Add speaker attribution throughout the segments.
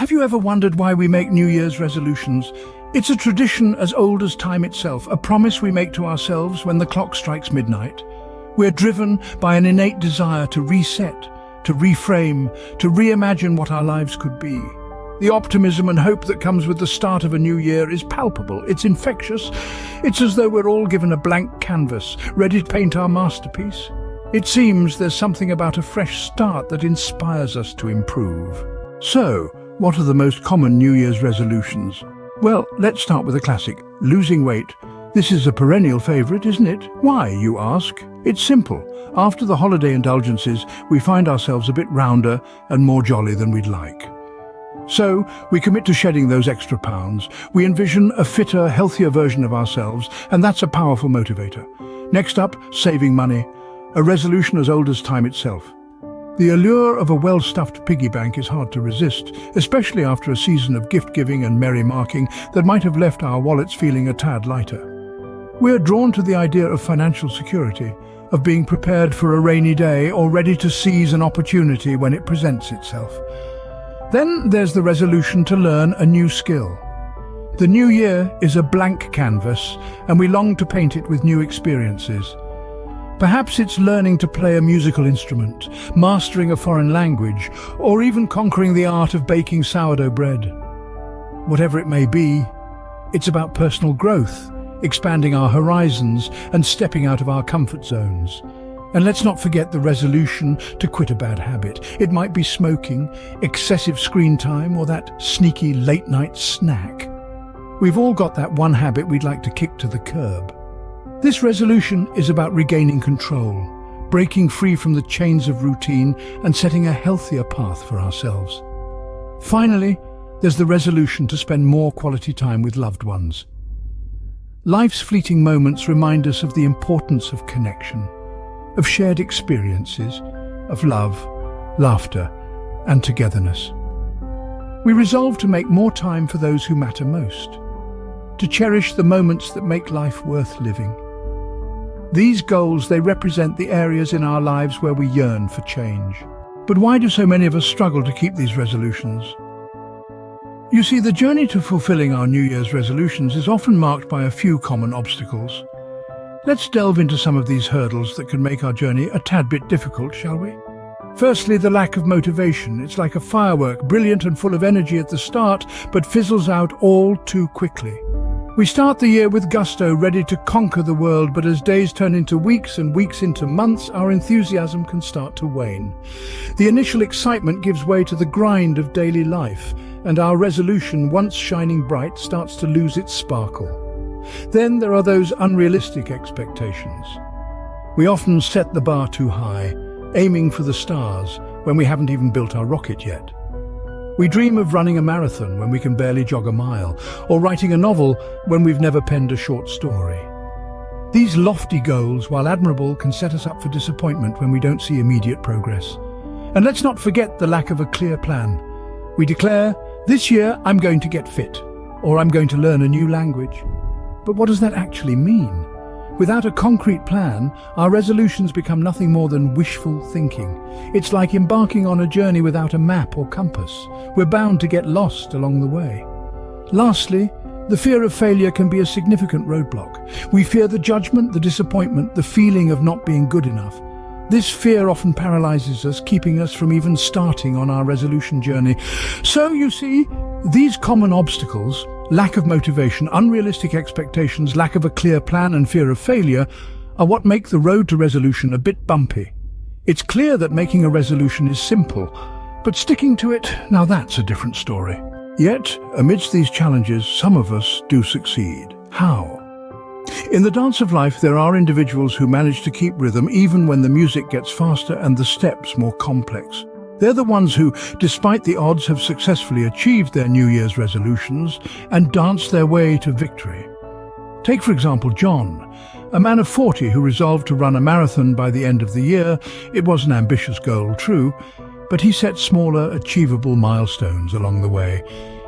Speaker 1: Have you ever wondered why we make New Year's resolutions? It's a tradition as old as time itself, a promise we make to ourselves when the clock strikes midnight. We're driven by an innate desire to reset, to reframe, to reimagine what our lives could be. The optimism and hope that comes with the start of a new year is palpable, it's infectious. It's as though we're all given a blank canvas, ready to paint our masterpiece. It seems there's something about a fresh start that inspires us to improve. So, what are the most common New Year's resolutions? Well, let's start with a classic, losing weight. This is a perennial favourite, isn't it? Why, you ask? It's simple. After the holiday indulgences, we find ourselves a bit rounder and more jolly than we'd like. So, we commit to shedding those extra pounds. We envision a fitter, healthier version of ourselves, and that's a powerful motivator. Next up, saving money. A resolution as old as time itself. The allure of a well-stuffed piggy bank is hard to resist, especially after a season of gift-giving and merry-marking that might have left our wallets feeling a tad lighter. We're drawn to the idea of financial security, of being prepared for a rainy day or ready to seize an opportunity when it presents itself. Then there's the resolution to learn a new skill. The new year is a blank canvas, and we long to paint it with new experiences. Perhaps it's learning to play a musical instrument, mastering a foreign language, or even conquering the art of baking sourdough bread. Whatever it may be, it's about personal growth, expanding our horizons and stepping out of our comfort zones. And let's not forget the resolution to quit a bad habit. It might be smoking, excessive screen time, or that sneaky late-night snack. We've all got that one habit we'd like to kick to the curb. This resolution is about regaining control, breaking free from the chains of routine and setting a healthier path for ourselves. Finally, there's the resolution to spend more quality time with loved ones. Life's fleeting moments remind us of the importance of connection, of shared experiences, of love, laughter, and togetherness. We resolve to make more time for those who matter most, to cherish the moments that make life worth living. These goals, they represent the areas in our lives where we yearn for change. But why do so many of us struggle to keep these resolutions? You see, the journey to fulfilling our New Year's resolutions is often marked by a few common obstacles. Let's delve into some of these hurdles that can make our journey a tad bit difficult, shall we? Firstly, the lack of motivation. It's like a firework, brilliant and full of energy at the start, but fizzles out all too quickly. We start the year with gusto, ready to conquer the world, but as days turn into weeks and weeks into months, our enthusiasm can start to wane. The initial excitement gives way to the grind of daily life, and our resolution, once shining bright, starts to lose its sparkle. Then there are those unrealistic expectations. We often set the bar too high, aiming for the stars when we haven't even built our rocket yet. We dream of running a marathon when we can barely jog a mile, or writing a novel when we've never penned a short story. These lofty goals, while admirable, can set us up for disappointment when we don't see immediate progress. And let's not forget the lack of a clear plan. We declare, this year I'm going to get fit, or I'm going to learn a new language. But what does that actually mean? Without a concrete plan, our resolutions become nothing more than wishful thinking. It's like embarking on a journey without a map or compass. We're bound to get lost along the way. Lastly, the fear of failure can be a significant roadblock. We fear the judgment, the disappointment, the feeling of not being good enough. This fear often paralyzes us, keeping us from even starting on our resolution journey. So, you see, these common obstacles, lack of motivation, unrealistic expectations, lack of a clear plan and fear of failure, are what make the road to resolution a bit bumpy. It's clear that making a resolution is simple, but sticking to it, now that's a different story. Yet, amidst these challenges, some of us do succeed. How? In the dance of life, there are individuals who manage to keep rhythm even when the music gets faster and the steps more complex. They're the ones who, despite the odds, have successfully achieved their New Year's resolutions and danced their way to victory. Take, for example, John, a man of 40 who resolved to run a marathon by the end of the year. It was an ambitious goal, true, but he set smaller, achievable milestones along the way.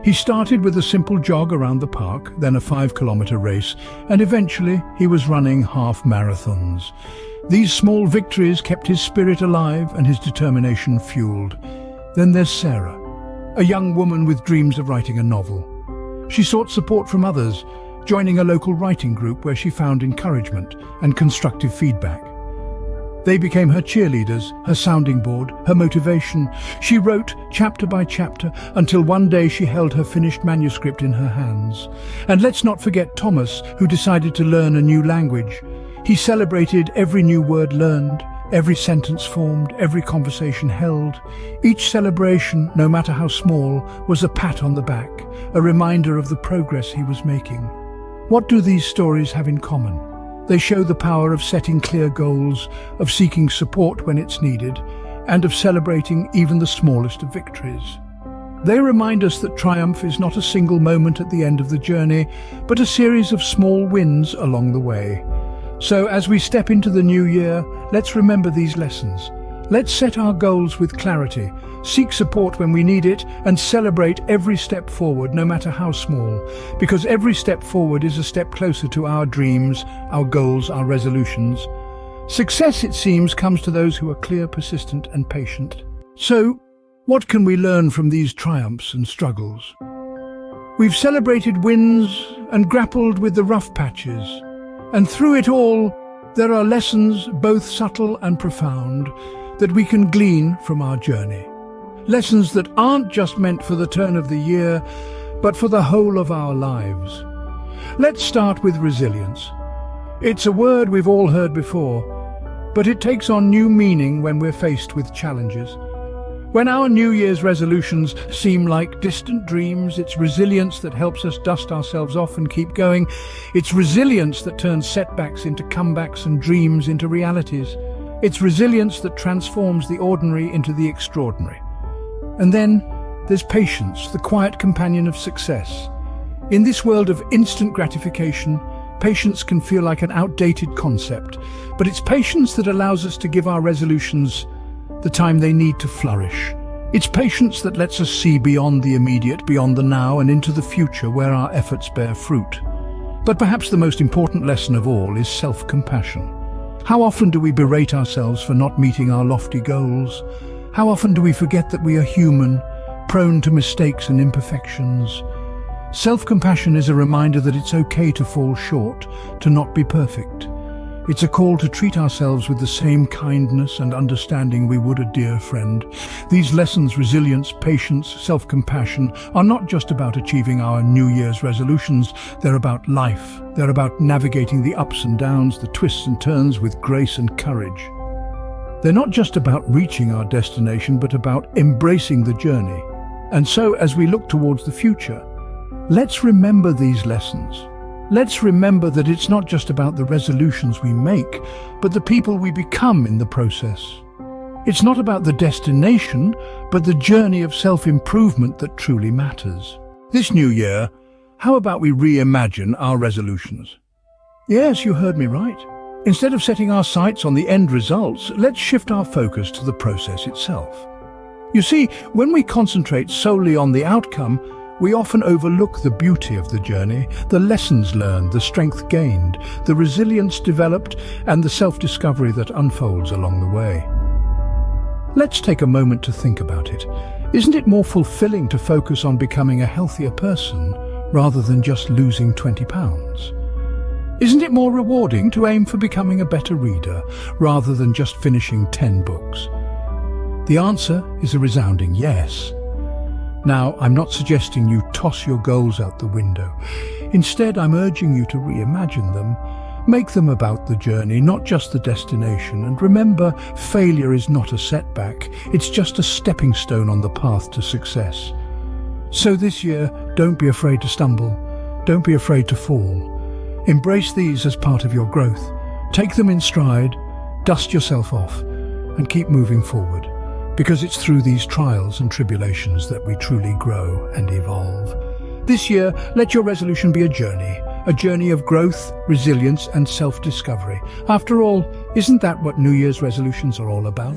Speaker 1: He started with a simple jog around the park, then a 5-kilometer race, and eventually he was running half marathons. These small victories kept his spirit alive and his determination fueled. Then there's Sarah, a young woman with dreams of writing a novel. She sought support from others, joining a local writing group where she found encouragement and constructive feedback. They became her cheerleaders, her sounding board, her motivation. She wrote chapter by chapter until one day she held her finished manuscript in her hands. And let's not forget Thomas, who decided to learn a new language. He celebrated every new word learned, every sentence formed, every conversation held. Each celebration, no matter how small, was a pat on the back, a reminder of the progress he was making. What do these stories have in common? They show the power of setting clear goals, of seeking support when it's needed, and of celebrating even the smallest of victories. They remind us that triumph is not a single moment at the end of the journey, but a series of small wins along the way. So as we step into the new year, let's remember these lessons. Let's set our goals with clarity, seek support when we need it, and celebrate every step forward, no matter how small, because every step forward is a step closer to our dreams, our goals, our resolutions. Success, it seems, comes to those who are clear, persistent, and patient. So, what can we learn from these triumphs and struggles? We've celebrated wins and grappled with the rough patches, and through it all, there are lessons, both subtle and profound, that we can glean from our journey. Lessons that aren't just meant for the turn of the year, but for the whole of our lives. Let's start with resilience. It's a word we've all heard before, but it takes on new meaning when we're faced with challenges. When our New Year's resolutions seem like distant dreams, it's resilience that helps us dust ourselves off and keep going. It's resilience that turns setbacks into comebacks and dreams into realities. It's resilience that transforms the ordinary into the extraordinary. And then there's patience, the quiet companion of success. In this world of instant gratification, patience can feel like an outdated concept, but it's patience that allows us to give our resolutions the time they need to flourish. It's patience that lets us see beyond the immediate, beyond the now, and into the future where our efforts bear fruit. But perhaps the most important lesson of all is self-compassion. How often do we berate ourselves for not meeting our lofty goals? How often do we forget that we are human, prone to mistakes and imperfections? Self-compassion is a reminder that it's okay to fall short, to not be perfect. It's a call to treat ourselves with the same kindness and understanding we would a dear friend. These lessons, resilience, patience, self-compassion, are not just about achieving our New Year's resolutions. They're about life. They're about navigating the ups and downs, the twists and turns with grace and courage. They're not just about reaching our destination, but about embracing the journey. And so, as we look towards the future, let's remember these lessons. Let's remember that it's not just about the resolutions we make, but the people we become in the process. It's not about the destination, but the journey of self-improvement that truly matters. This new year, how about we reimagine our resolutions? Yes, you heard me right. Instead of setting our sights on the end results, let's shift our focus to the process itself. You see, when we concentrate solely on the outcome, we often overlook the beauty of the journey, the lessons learned, the strength gained, the resilience developed, and the self-discovery that unfolds along the way. Let's take a moment to think about it. Isn't it more fulfilling to focus on becoming a healthier person rather than just losing 20 pounds? Isn't it more rewarding to aim for becoming a better reader rather than just finishing 10 books? The answer is a resounding yes. Now, I'm not suggesting you toss your goals out the window. Instead, I'm urging you to reimagine them. Make them about the journey, not just the destination. And remember, failure is not a setback. It's just a stepping stone on the path to success. So this year, don't be afraid to stumble. Don't be afraid to fall. Embrace these as part of your growth. Take them in stride, dust yourself off, and keep moving forward. Because it's through these trials and tribulations that we truly grow and evolve. This year, let your resolution be a journey of growth, resilience, and self-discovery. After all, isn't that what New Year's resolutions are all about?